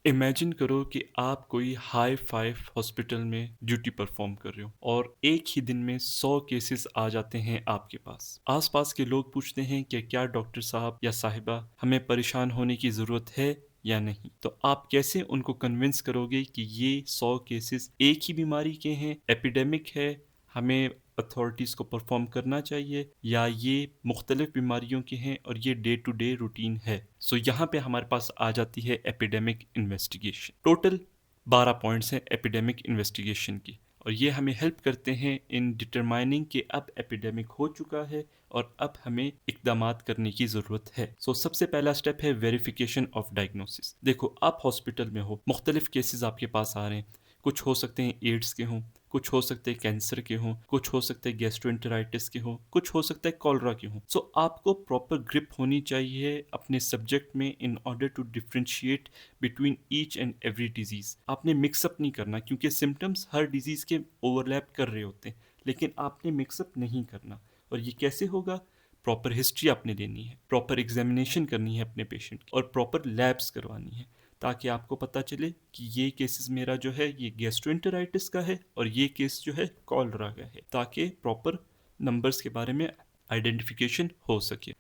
Imagine करो कि आप कोई हाई फाइव हॉस्पिटल में ड्यूटी परफॉर्म कर रहे हो और एक ही दिन में 100 केसेस आ जाते हैं आपके पास। आसपास के लोग पूछते हैं कि क्या डॉक्टर साहब या साहिबा हमें परेशान होने की ज़रूरत है या नहीं। तो आप कैसे उनको कन्विंस करोगे कि ये 100 केसेस एक ही बीमारी के हैं, एपिडेमिक है, हमें अथॉरिटीज़ को परफॉर्म करना चाहिए, या ये मुख्तलिफ बीमारियों के हैं और ये डे टू डे रूटीन है। सो यहाँ पे हमारे पास आ जाती है एपिडेमिक इन्वेस्टिगेशन। टोटल 12 पॉइंट्स हैं एपिडेमिक इन्वेस्टिगेशन की, और ये हमें हेल्प करते हैं इन डिटरमाइनिंग कि अब एपिडेमिक हो चुका है और अब हमें इकदामात करने की ज़रूरत है। सो सबसे पहला स्टेप है वेरिफिकेशन ऑफ डायग्नोसिस। देखो, आप हॉस्पिटल में हो, मुख्तलिफ केसेस आपके पास आ रहे हैं। कुछ हो सकते हैं एड्स के हों, कुछ हो सकते हैं कैंसर के हों, कुछ हो सकते हैं गैस्ट्रोएंटेराइटिस के हों, कुछ हो सकता है कॉलरा के हों। सो आपको प्रॉपर ग्रिप होनी चाहिए अपने सब्जेक्ट में in order to differentiate between each and every disease. आपने मिक्सअप नहीं करना, क्योंकि सिम्टम्स हर डिजीज के ओवरलैप कर रहे होते हैं, लेकिन आपने मिक्सअप नहीं करना। और ये कैसे होगा? प्रॉपर हिस्ट्री आपने लेनी है, प्रॉपर एग्जामिनेशन करनी है अपने पेशेंट की, और प्रॉपर लैब्स करवानी है, ताकि आपको पता चले कि ये केसेस मेरा जो है ये गैस्ट्रोएंटेराइटिस का है और ये केस जो है कॉलरा का है, ताकि प्रॉपर नंबर्स के बारे में आइडेंटिफिकेशन हो सके।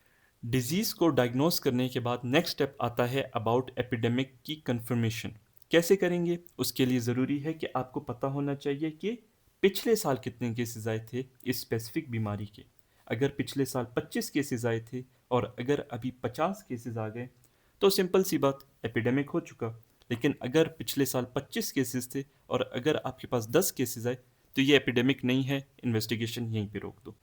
डिजीज़ को डायग्नोस करने के बाद नेक्स्ट स्टेप आता है अबाउट एपिडेमिक की कंफर्मेशन। कैसे करेंगे? उसके लिए ज़रूरी है कि आपको पता होना चाहिए कि पिछले साल कितने केसेस आए थे इस स्पेसिफिक बीमारी के। अगर पिछले साल 25 केसेस आए थे और अगर अभी 50 केसेस आ गए, तो सिंपल सी बात, एपिडेमिक हो चुका। लेकिन अगर पिछले साल 25 केसेस थे और अगर आपके पास 10 केसेस आए, तो ये एपिडेमिक नहीं है, इन्वेस्टिगेशन यहीं पे रोक दो।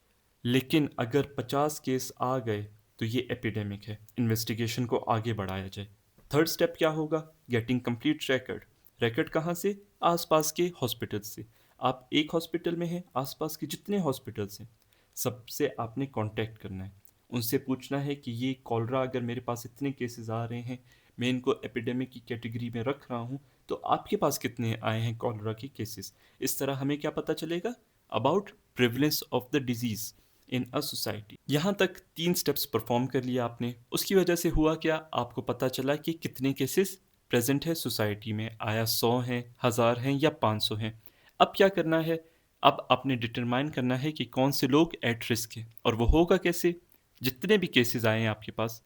लेकिन अगर 50 केस आ गए, तो ये एपिडेमिक है, इन्वेस्टिगेशन को आगे बढ़ाया जाए। थर्ड स्टेप क्या होगा? Getting complete record. रिकॉर्ड कहाँ से? आसपास के हॉस्पिटल से। आप एक हॉस्पिटल में हैं, आसपास के जितने हॉस्पिटल्स हैं सबसे आपने कांटेक्ट करना है। उनसे पूछना है कि ये कॉलरा, अगर मेरे पास इतने केसेस आ रहे हैं, मैं इनको एपिडेमिक की कैटेगरी में रख रहा हूँ, तो आपके पास कितने आए हैं कॉलरा के केसेस। इस तरह हमें क्या पता चलेगा? About prevalence of the disease in a society. यहाँ तक 3 स्टेप्स परफॉर्म कर लिया आपने। उसकी वजह से हुआ क्या? आपको पता चला कि कितने केसेस प्रेजेंट है सोसाइटी में, आया 100 हैं, 1000 हैं या 500 हैं। अब क्या करना है? अब आपने डिटरमाइन करना है कि कौन से लोग एट रिस्क हैं, और वो होगा कैसे? जितने भी केसेस आए हैं आपके पास,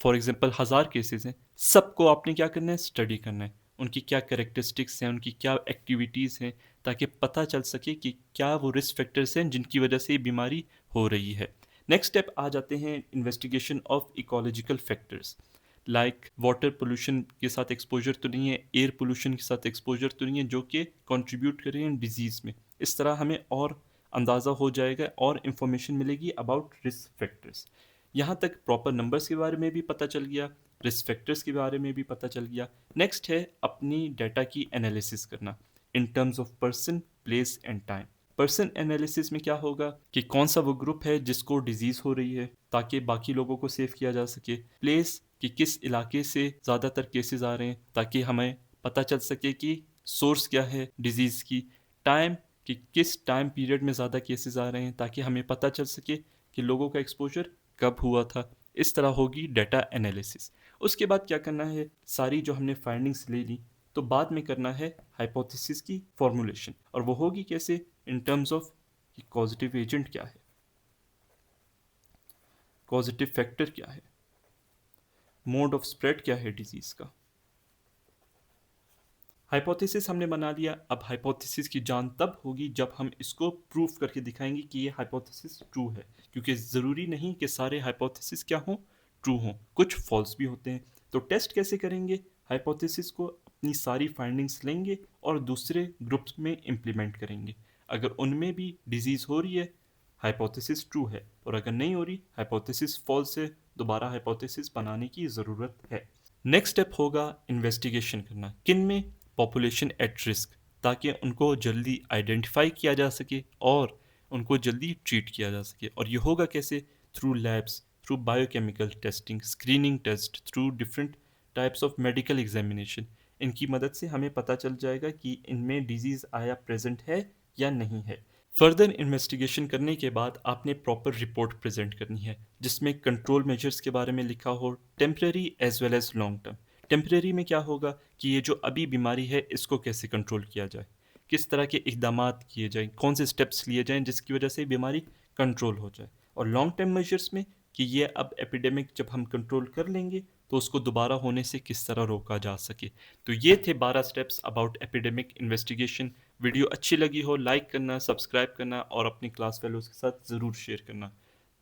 फॉर एग्जांपल 1000 केसेस हैं, सबको आपने क्या करना है? स्टडी करना है। उनकी क्या कैरेक्टरिस्टिक्स हैं, उनकी क्या एक्टिविटीज़ हैं, ताकि पता चल सके कि क्या वो रिस्क फैक्टर्स हैं जिनकी वजह से ये बीमारी हो रही है। नेक्स्ट स्टेप आ जाते हैं investigation of ecological factors, like water pollution के साथ एक्सपोजर तो नहीं है, एयर पोल्यूशन के साथ एक्सपोजर तो नहीं है, जो कि कंट्रीब्यूट कर रहे हैं डिजीज़ में। इस तरह हमें और अंदाज़ा हो जाएगा और इंफॉर्मेशन मिलेगी अबाउट रिस्क फैक्टर्स। यहाँ तक प्रॉपर नंबर्स के बारे में भी पता चल गया, रिस्क फैक्टर्स के बारे में भी पता चल गया। नेक्स्ट है अपनी डाटा की एनालिसिस करना in terms of person, place and time. Person analysis में क्या होगा कि कौन सा वो ग्रुप है जिसको डिजीज़ हो रही है, ताकि बाकी लोगों को सेव किया जा सके। प्लेस कि किस इलाके से ज़्यादातर केसेस आ रहे हैं, ताकि हमें पता चल सके कि सोर्स क्या है डिजीज़ की। टाइम कि किस टाइम पीरियड में ज़्यादा केसेस आ रहे हैं, ताकि हमें पता चल सके कि लोगों का एक्सपोजर कब हुआ था। इस तरह होगी डाटा एनालिसिस। उसके बाद क्या करना है? सारी जो हमने फाइंडिंग्स ले ली, तो बाद में करना है हाइपोथेसिस की फॉर्मुलेशन, और वो होगी कैसे? इन टर्म्स ऑफ कि कॉजेटिव एजेंट क्या है, कॉजेटिव फैक्टर क्या है, मोड ऑफ स्प्रेड क्या है डिजीज का। हाइपोथेसिस हमने बना लिया। अब हाइपोथेसिस की जान तब होगी जब हम इसको प्रूफ करके दिखाएंगे कि ये हाइपोथेसिस ट्रू है, क्योंकि ज़रूरी नहीं कि सारे हाइपोथेसिस क्या हों, ट्रू हों, कुछ फॉल्स भी होते हैं। तो टेस्ट कैसे करेंगे? हाइपोथेसिस को अपनी सारी फाइंडिंग्स लेंगे और दूसरे ग्रुप्स में इम्प्लीमेंट करेंगे। अगर उनमें भी डिजीज़ हो रही है, हाइपोथेसिस ट्रू है, और अगर नहीं हो रही, हाइपोथेसिस फॉल्स है, दोबारा हाइपोथेसिस बनाने की ज़रूरत है। नेक्स्ट स्टेप होगा इन्वेस्टिगेशन करना। किन में? पॉपुलेशन एट रिस्क, ताकि उनको जल्दी आइडेंटिफाई किया जा सके और उनको जल्दी ट्रीट किया जा सके। और ये होगा कैसे? Through labs, through biochemical testing, screening test, through different types of medical examination. इनकी मदद से हमें पता चल जाएगा कि इनमें डिजीज़ आया प्रेजेंट है या नहीं है। फर्दर इन्वेस्टिगेशन करने के बाद आपने प्रॉपर रिपोर्ट प्रेजेंट करनी है, जिसमें कंट्रोल मेजर्स के बारे में लिखा हो, temporary as well as long term. Temporary में क्या होगा कि ये जो अभी बीमारी है इसको कैसे कंट्रोल किया जाए, किस तरह के इक़दामात किए जाएँ, कौन से स्टेप्स लिए जाएँ जिसकी वजह से बीमारी कंट्रोल हो जाए। और लॉन्ग टर्म मेजर्स में कि ये अब एपिडेमिक जब हम कंट्रोल कर लेंगे तो उसको दोबारा होने से किस तरह रोका जा सके। तो ये थे 12 steps about epidemic investigation. Video अच्छी लगी हो लाइक करना, सब्सक्राइब करना और अपनी क्लास फेलोज़ के साथ ज़रूर शेयर करना।